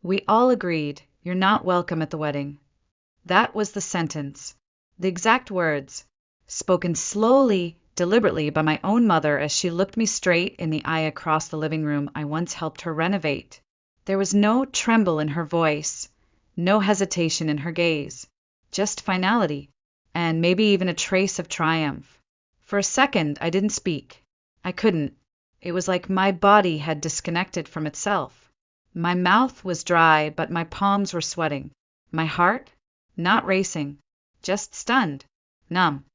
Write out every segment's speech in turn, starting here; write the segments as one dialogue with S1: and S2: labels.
S1: We all agreed, "You're not welcome at the wedding." That was the sentence. The exact words, spoken slowly, deliberately by my own mother as she looked me straight in the eye across the living room I once helped her renovate. There was no tremble in her voice, no hesitation in her gaze, just finality, and maybe even a trace of triumph. For a second, I didn't speak. I couldn't. It was like my body had disconnected from itself. My mouth was dry, but my palms were sweating. My heart? Not racing, just stunned, numb.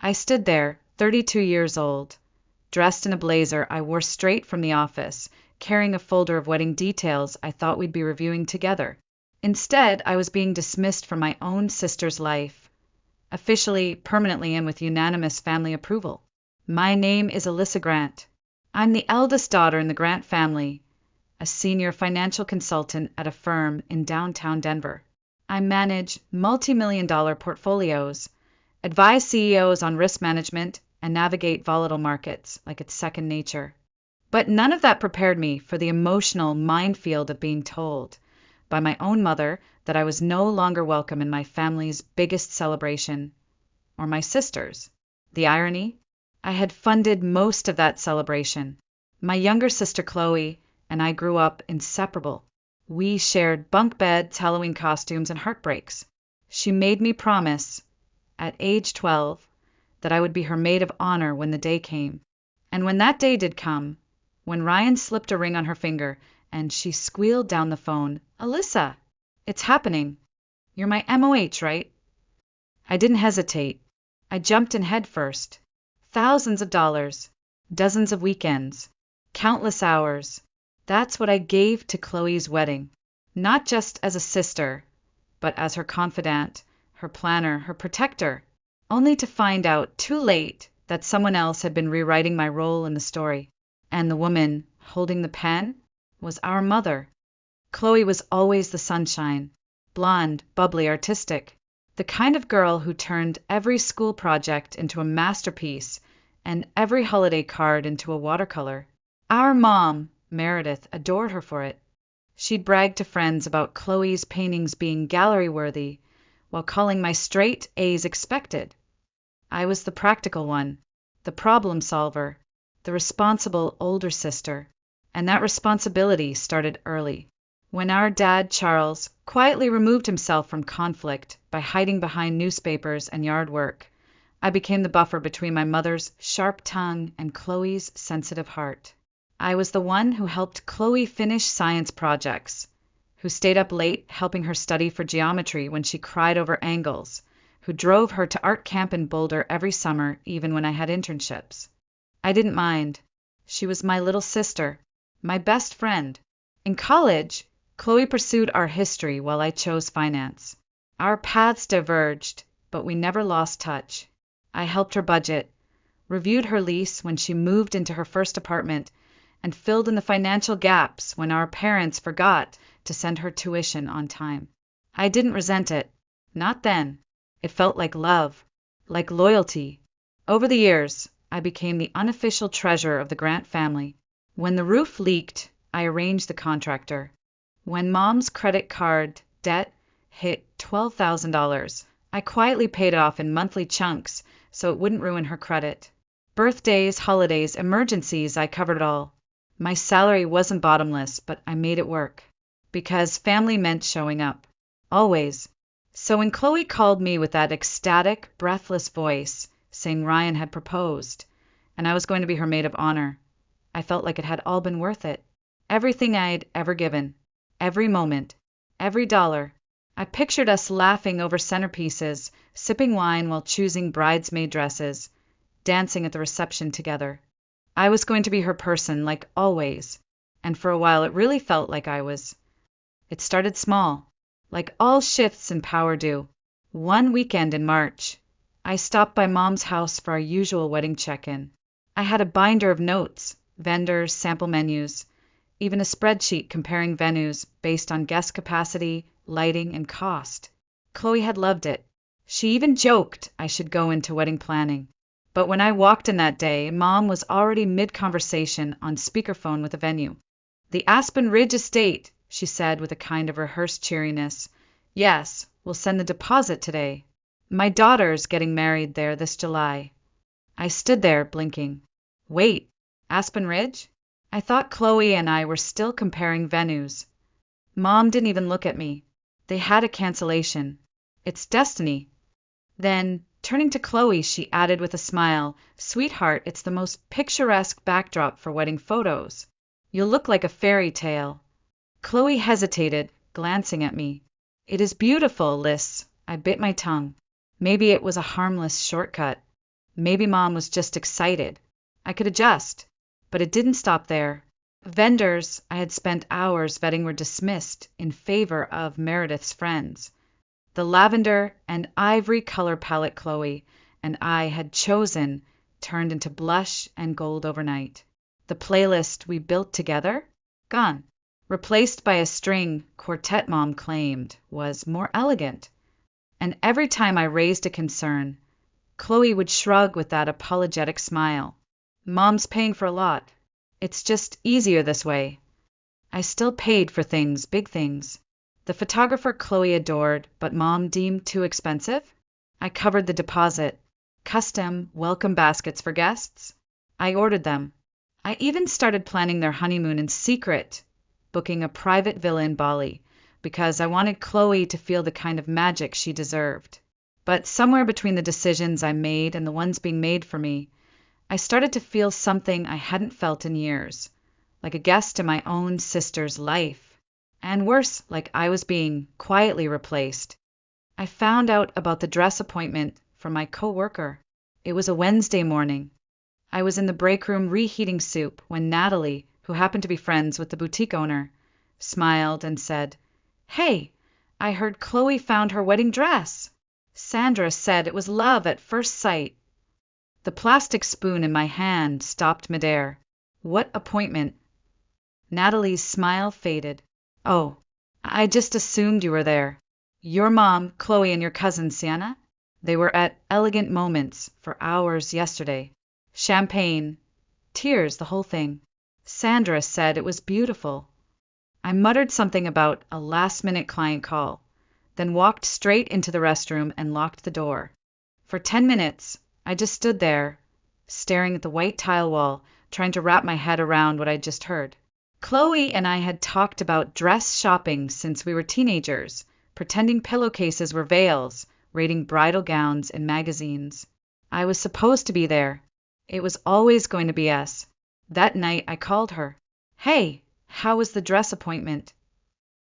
S1: I stood there, 32 years old, dressed in a blazer I wore straight from the office, carrying a folder of wedding details I thought we'd be reviewing together. Instead, I was being dismissed from my own sister's life, officially, permanently, and with unanimous family approval. My name is Alyssa Grant. I'm the eldest daughter in the Grant family, a senior financial consultant at a firm in downtown Denver. I manage multi-million-dollar portfolios, advise CEOs on risk management, and navigate volatile markets like it's second nature. But none of that prepared me for the emotional minefield of being told by my own mother that I was no longer welcome in my family's biggest celebration, or my sister's. The irony? I had funded most of that celebration. My younger sister Chloe and I grew up inseparable. We shared bunk beds, Halloween costumes, and heartbreaks. She made me promise, at age 12, that I would be her maid of honor when the day came. And when that day did come, when Ryan slipped a ring on her finger and she squealed down the phone, "Alyssa, it's happening. You're my MOH, right?" I didn't hesitate. I jumped in head first. Thousands of dollars, dozens of weekends, countless hours. That's what I gave to Chloe's wedding, not just as a sister, but as her confidant, her planner, her protector, only to find out too late that someone else had been rewriting my role in the story. And the woman holding the pen was our mother. Chloe was always the sunshine, blonde, bubbly, artistic, the kind of girl who turned every school project into a masterpiece and every holiday card into a watercolor. Our mom, Meredith, adored her for it. She'd brag to friends about Chloe's paintings being gallery-worthy, while calling my straight A's expected. I was the practical one, the problem solver, the responsible older sister, and that responsibility started early. When our dad, Charles, quietly removed himself from conflict by hiding behind newspapers and yard work, I became the buffer between my mother's sharp tongue and Chloe's sensitive heart. I was the one who helped Chloe finish science projects, who stayed up late helping her study for geometry when she cried over angles, who drove her to art camp in Boulder every summer even when I had internships. I didn't mind. She was my little sister, my best friend. In college, Chloe pursued art history while I chose finance. Our paths diverged, but we never lost touch. I helped her budget, reviewed her lease when she moved into her first apartment, and filled in the financial gaps when our parents forgot to send her tuition on time. I didn't resent it. Not then. It felt like love, like loyalty. Over the years, I became the unofficial treasurer of the Grant family. When the roof leaked, I arranged the contractor. When Mom's credit card debt hit $12,000, I quietly paid it off in monthly chunks so it wouldn't ruin her credit. Birthdays, holidays, emergencies, I covered it all. My salary wasn't bottomless, but I made it work. Because family meant showing up. Always. So when Chloe called me with that ecstatic, breathless voice, saying Ryan had proposed, and I was going to be her maid of honor, I felt like it had all been worth it. Everything I'd ever given. Every moment. Every dollar. I pictured us laughing over centerpieces, sipping wine while choosing bridesmaid dresses, dancing at the reception together. I was going to be her person, like always, and for a while it really felt like I was. It started small, like all shifts in power do. One weekend in March, I stopped by Mom's house for our usual wedding check-in. I had a binder of notes, vendors, sample menus, even a spreadsheet comparing venues based on guest capacity, lighting, and cost. Chloe had loved it. She even joked I should go into wedding planning. But when I walked in that day, Mom was already mid-conversation on speakerphone with the venue. The Aspen Ridge Estate, she said with a kind of rehearsed cheeriness. Yes, we'll send the deposit today. My daughter's getting married there this July. I stood there, blinking. Wait, Aspen Ridge? I thought Chloe and I were still comparing venues. Mom didn't even look at me. They had a cancellation. It's destiny. Then, turning to Chloe, she added with a smile, Sweetheart, it's the most picturesque backdrop for wedding photos. You'll look like a fairy tale. Chloe hesitated, glancing at me. It is beautiful, Liz. I bit my tongue. Maybe it was a harmless shortcut. Maybe Mom was just excited. I could adjust. But it didn't stop there. Vendors I had spent hours vetting were dismissed in favor of Meredith's friends. The lavender and ivory color palette Chloe and I had chosen turned into blush and gold overnight. The playlist we built together? Gone. Replaced by a string quartet Mom claimed was more elegant. And every time I raised a concern, Chloe would shrug with that apologetic smile. Mom's paying for a lot. It's just easier this way. I still paid for things, big things. The photographer Chloe adored, but Mom deemed too expensive. I covered the deposit. Custom welcome baskets for guests. I ordered them. I even started planning their honeymoon in secret, booking a private villa in Bali, because I wanted Chloe to feel the kind of magic she deserved. But somewhere between the decisions I made and the ones being made for me, I started to feel something I hadn't felt in years, like a guest in my own sister's life. And worse, like I was being quietly replaced. I found out about the dress appointment from my co-worker. It was a Wednesday morning. I was in the break room reheating soup when Natalie, who happened to be friends with the boutique owner, smiled and said, Hey, I heard Chloe found her wedding dress. Sandra said it was love at first sight. The plastic spoon in my hand stopped midair. What appointment? Natalie's smile faded. Oh, I just assumed you were there. Your mom, Chloe, and your cousin, Sienna? They were at Elegant Moments for hours yesterday. Champagne, tears, the whole thing. Sandra said it was beautiful. I muttered something about a last-minute client call, then walked straight into the restroom and locked the door. For 10 minutes, I just stood there, staring at the white tile wall, trying to wrap my head around what I'd just heard. Chloe and I had talked about dress shopping since we were teenagers, pretending pillowcases were veils, rating bridal gowns in magazines. I was supposed to be there. It was always going to be us. That night I called her. Hey, how was the dress appointment?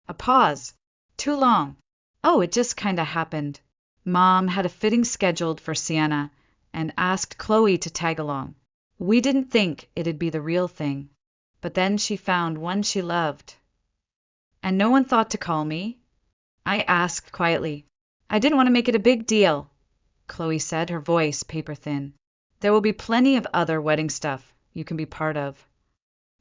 S1: A pause. Too long. Oh, it just kinda happened. Mom had a fitting scheduled for Sienna and asked Chloe to tag along. We didn't think it'd be the real thing. But then she found one she loved. And no one thought to call me? I asked quietly. I didn't want to make it a big deal, Chloe said, her voice paper-thin. There will be plenty of other wedding stuff you can be part of.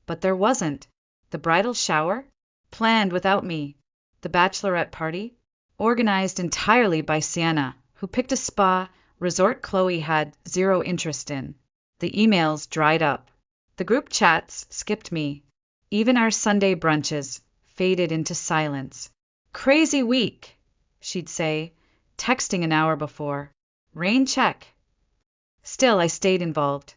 S1: But there wasn't. The bridal shower? Planned without me. The bachelorette party? Organized entirely by Sienna, who picked a spa resort Chloe had zero interest in. The emails dried up. The group chats skipped me. Even our Sunday brunches faded into silence. Crazy week, she'd say, texting an hour before. Rain check. Still, I stayed involved.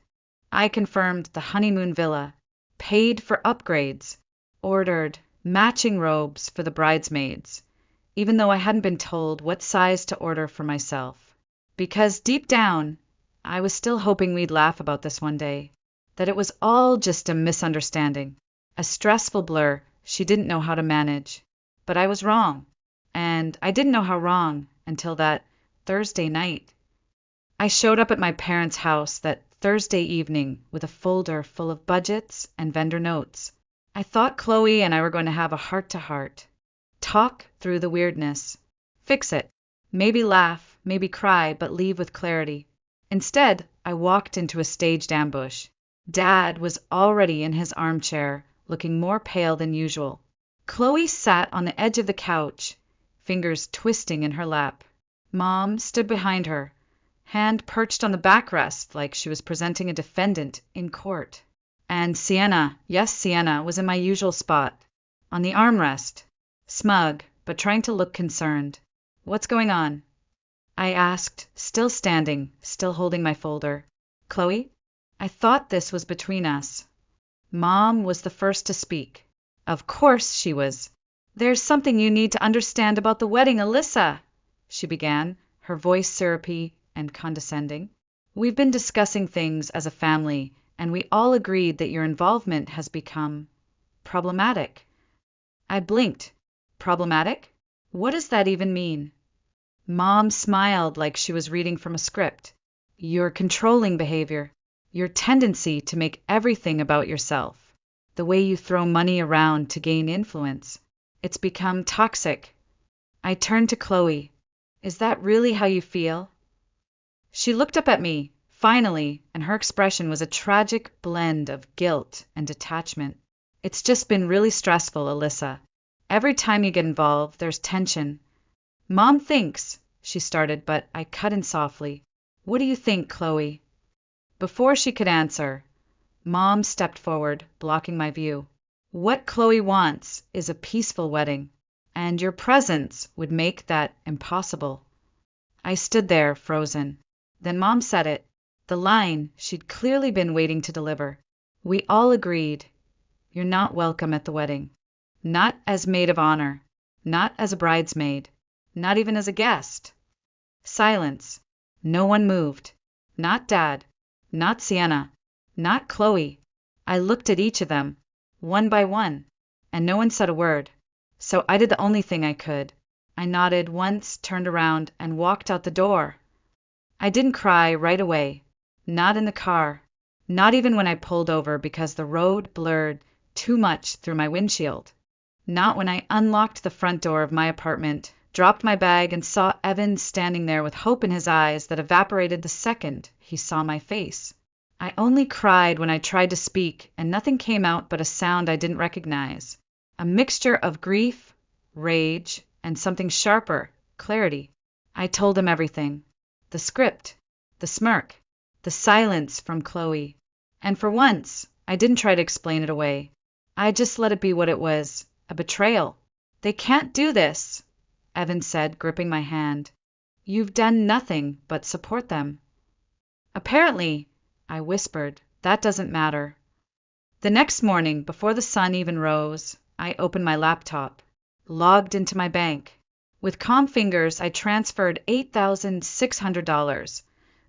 S1: I confirmed the honeymoon villa, paid for upgrades, ordered matching robes for the bridesmaids, even though I hadn't been told what size to order for myself. Because deep down, I was still hoping we'd laugh about this one day. That it was all just a misunderstanding, a stressful blur she didn't know how to manage. But I was wrong, and I didn't know how wrong until that Thursday night. I showed up at my parents' house that Thursday evening with a folder full of budgets and vendor notes. I thought Chloe and I were going to have a heart-to-heart, talk through the weirdness, fix it, maybe laugh, maybe cry, but leave with clarity. Instead, I walked into a staged ambush. Dad was already in his armchair, looking more pale than usual. Chloe sat on the edge of the couch, fingers twisting in her lap. Mom stood behind her, hand perched on the backrest like she was presenting a defendant in court. And Sienna, yes, Sienna, was in my usual spot, on the armrest, smug, but trying to look concerned. What's going on? I asked, still standing, still holding my folder. Chloe, I thought this was between us. Mom was the first to speak. Of course she was. There's something you need to understand about the wedding, Alyssa, she began, her voice syrupy and condescending. We've been discussing things as a family, and we all agreed that your involvement has become problematic. I blinked. Problematic? What does that even mean? Mom smiled like she was reading from a script. Your controlling behavior, your tendency to make everything about yourself, the way you throw money around to gain influence. It's become toxic. I turned to Chloe. Is that really how you feel? She looked up at me, finally, and her expression was a tragic blend of guilt and detachment. It's just been really stressful, Alyssa. Every time you get involved, there's tension. Mom thinks, she started, but I cut in softly. What do you think, Chloe? Before she could answer, Mom stepped forward, blocking my view. What Chloe wants is a peaceful wedding, and your presence would make that impossible. I stood there, frozen. Then Mom said it, the line she'd clearly been waiting to deliver. We all agreed. You're not welcome at the wedding. Not as maid of honor, not as a bridesmaid, not even as a guest. Silence. No one moved. Not Dad, not Sienna, not Chloe. I looked at each of them, one by one, and no one said a word. So I did the only thing I could. I nodded once, turned around, and walked out the door. I didn't cry right away. Not in the car. Not even when I pulled over because the road blurred too much through my windshield. Not when I unlocked the front door of my apartment, dropped my bag, and saw Evan standing there with hope in his eyes that evaporated the second he saw my face. I only cried when I tried to speak, and nothing came out but a sound I didn't recognize. A mixture of grief, rage, and something sharper, clarity. I told him everything. The script, the smirk, the silence from Chloe. And for once, I didn't try to explain it away. I just let it be what it was, a betrayal. They can't do this, Evan said, gripping my hand. You've done nothing but support them. Apparently, I whispered, that doesn't matter. The next morning, before the sun even rose, I opened my laptop, logged into my bank. With calm fingers, I transferred $8,600,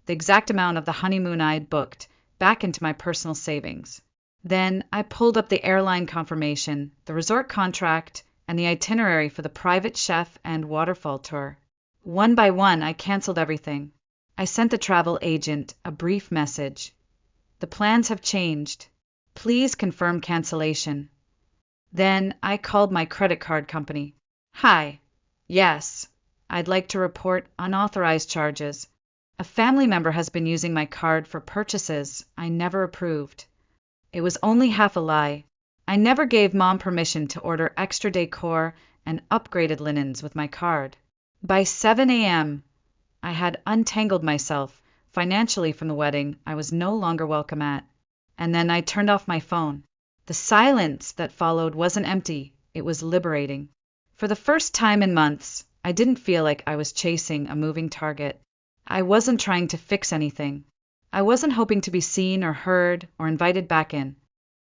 S1: the exact amount of the honeymoon I had booked, back into my personal savings. Then I pulled up the airline confirmation, the resort contract, and the itinerary for the private chef and waterfall tour. One by one, I canceled everything. I sent the travel agent a brief message. The plans have changed. Please confirm cancellation. Then I called my credit card company. Hi. Yes. I'd like to report unauthorized charges. A family member has been using my card for purchases I never approved. It was only half a lie. I never gave Mom permission to order extra decor and upgraded linens with my card. By 7 a.m., I had untangled myself financially from the wedding I was no longer welcome at. And then I turned off my phone. The silence that followed wasn't empty, it was liberating. For the first time in months, I didn't feel like I was chasing a moving target. I wasn't trying to fix anything. I wasn't hoping to be seen or heard or invited back in.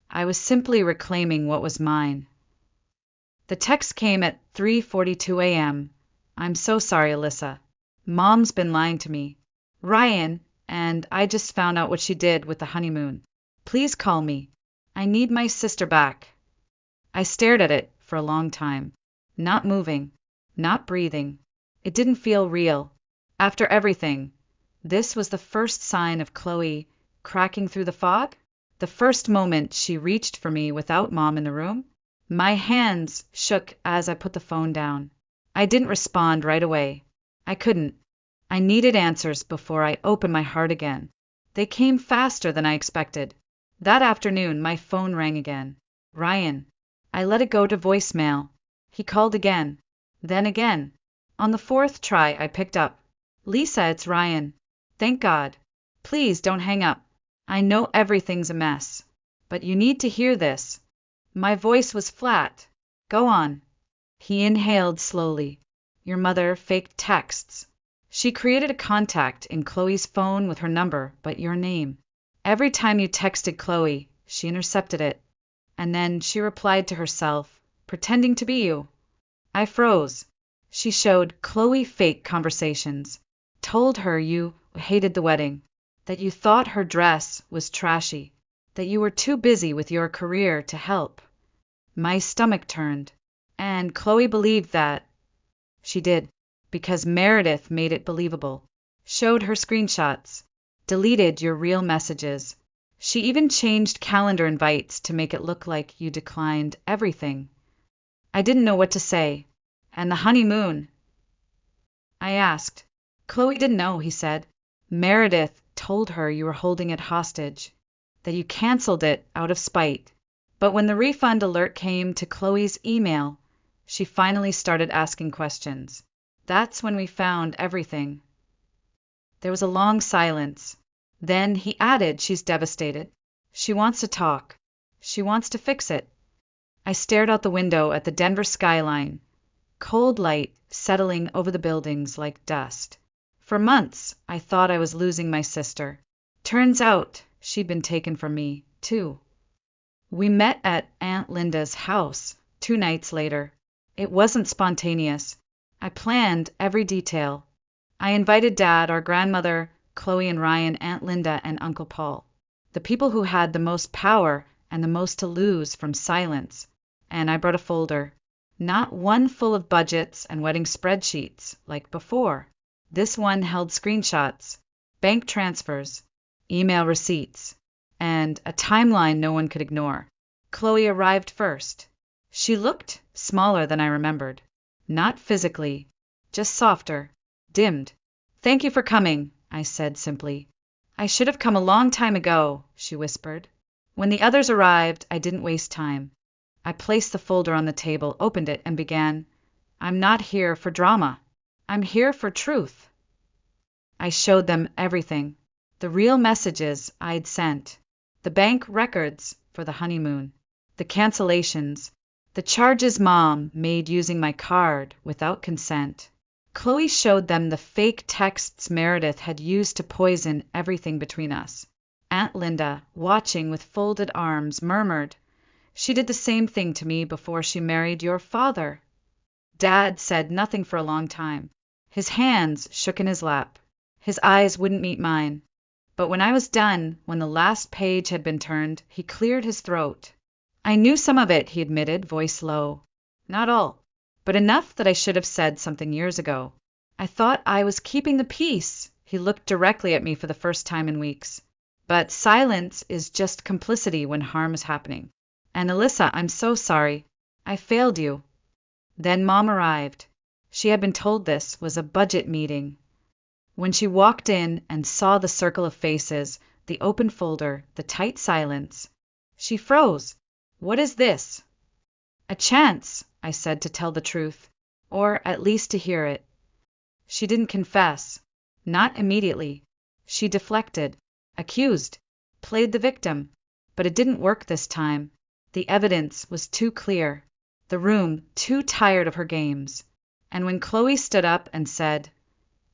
S1: I was simply reclaiming what was mine. The text came at 3:42 a.m. I'm so sorry, Alyssa. Mom's been lying to me. Ryan, and I just found out what she did with the honeymoon. Please call me. I need my sister back. I stared at it for a long time, not moving, not breathing. It didn't feel real. After everything, this was the first sign of Chloe cracking through the fog? The first moment she reached for me without Mom in the room? My hands shook as I put the phone down. I didn't respond right away. I couldn't. I needed answers before I opened my heart again. They came faster than I expected. That afternoon, my phone rang again. Ryan. I let it go to voicemail. He called again. Then again. On the fourth try, I picked up. Lisa, it's Ryan. Thank God. Please don't hang up. I know everything's a mess. But you need to hear this. My voice was flat. Go on. He inhaled slowly. Your mother faked texts. She created a contact in Chloe's phone with her number, but your name. Every time you texted Chloe, she intercepted it. And then she replied to herself, pretending to be you. I froze. She showed Chloe fake conversations, told her you hated the wedding, that you thought her dress was trashy, that you were too busy with your career to help. My stomach turned. And Chloe believed that. She did, because Meredith made it believable, showed her screenshots, deleted your real messages. She even changed calendar invites to make it look like you declined everything. I didn't know what to say. And the honeymoon? I asked. Chloe didn't know, he said. Meredith told her you were holding it hostage, that you canceled it out of spite. But when the refund alert came to Chloe's email, she finally started asking questions. That's when we found everything. There was a long silence. Then he added, she's devastated. She wants to talk. She wants to fix it. I stared out the window at the Denver skyline, cold light settling over the buildings like dust. For months, I thought I was losing my sister. Turns out she'd been taken from me, too. We met at Aunt Linda's house 2 nights later. It wasn't spontaneous. I planned every detail. I invited Dad, our grandmother, Chloe and Ryan, Aunt Linda, and Uncle Paul, the people who had the most power and the most to lose from silence. And I brought a folder. Not one full of budgets and wedding spreadsheets like before. This one held screenshots, bank transfers, email receipts, and a timeline no one could ignore. Chloe arrived first. She looked smaller than I remembered. Not physically, just softer, dimmed. Thank you for coming, I said simply. I should have come a long time ago, she whispered. When the others arrived, I didn't waste time. I placed the folder on the table, opened it, and began. I'm not here for drama. I'm here for truth. I showed them everything. The real messages I'd sent. The bank records for the honeymoon. The cancellations. The charges Mom made using my card without consent. Chloe showed them the fake texts Meredith had used to poison everything between us. Aunt Linda, watching with folded arms, murmured, she did the same thing to me before she married your father. Dad said nothing for a long time. His hands shook in his lap. His eyes wouldn't meet mine. But when I was done, when the last page had been turned, he cleared his throat. I knew some of it, he admitted, voice low. Not all, but enough that I should have said something years ago. I thought I was keeping the peace. He looked directly at me for the first time in weeks. But silence is just complicity when harm is happening. And Alyssa, I'm so sorry. I failed you. Then Mom arrived. She had been told this was a budget meeting. When she walked in and saw the circle of faces, the open folder, the tight silence, she froze. What is this? A chance, I said, to tell the truth, or at least to hear it. She didn't confess. Not immediately. She deflected, accused, played the victim. But it didn't work this time. The evidence was too clear. The room too tired of her games. And when Chloe stood up and said,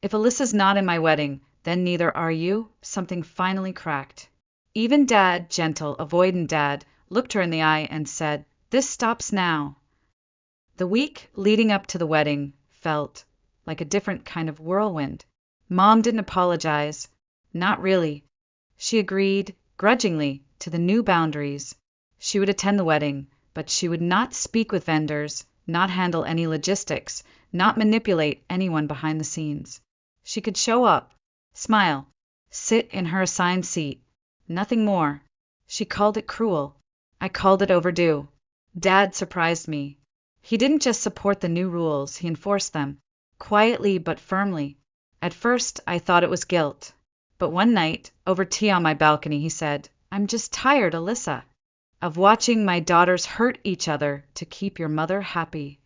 S1: if Alyssa's not in my wedding, then neither are you, something finally cracked. Even Dad, gentle, avoidant Dad, looked her in the eye and said, this stops now. The week leading up to the wedding felt like a different kind of whirlwind. Mom didn't apologize. Not really. She agreed, grudgingly, to the new boundaries. She would attend the wedding, but she would not speak with vendors, not handle any logistics, not manipulate anyone behind the scenes. She could show up, smile, sit in her assigned seat. Nothing more. She called it cruel. I called it overdue. Dad surprised me. He didn't just support the new rules, he enforced them, quietly but firmly. At first, I thought it was guilt. But one night, over tea on my balcony, he said, I'm just tired, Alyssa, of watching my daughters hurt each other to keep your mother happy.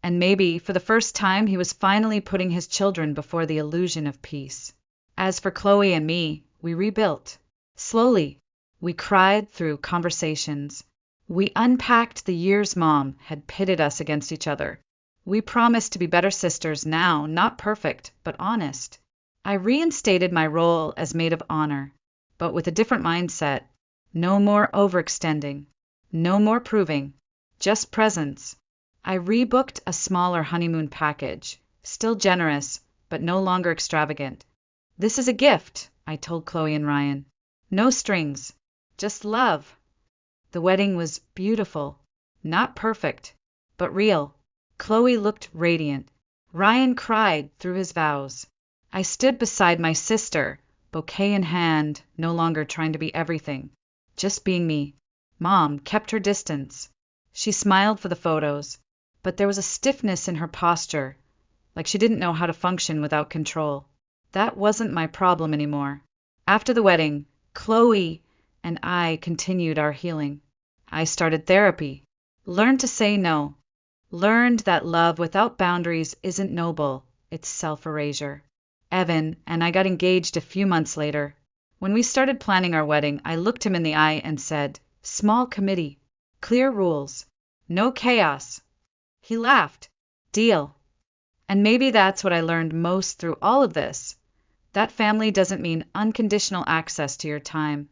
S1: And maybe, for the first time, he was finally putting his children before the illusion of peace. As for Chloe and me, we rebuilt. Slowly. We cried through conversations. We unpacked the years Mom had pitted us against each other. We promised to be better sisters now, not perfect, but honest. I reinstated my role as maid of honor, but with a different mindset. No more overextending. No more proving. Just presence. I rebooked a smaller honeymoon package, still generous, but no longer extravagant. This is a gift, I told Chloe and Ryan. No strings, just love. The wedding was beautiful. Not perfect, but real. Chloe looked radiant. Ryan cried through his vows. I stood beside my sister, bouquet in hand, no longer trying to be everything, just being me. Mom kept her distance. She smiled for the photos, but there was a stiffness in her posture, like she didn't know how to function without control. That wasn't my problem anymore. After the wedding, Chloe and I continued our healing. I started therapy, learned to say no, learned that love without boundaries isn't noble, it's self-erasure. Evan and I got engaged a few months later. When we started planning our wedding, I looked him in the eye and said, "Small committee, clear rules, no chaos." He laughed. Deal. And maybe that's what I learned most through all of this. That family doesn't mean unconditional access to your time,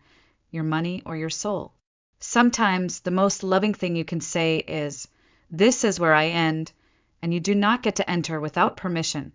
S1: your money, or your soul. Sometimes the most loving thing you can say is, "This is where I end, and you do not get to enter without permission."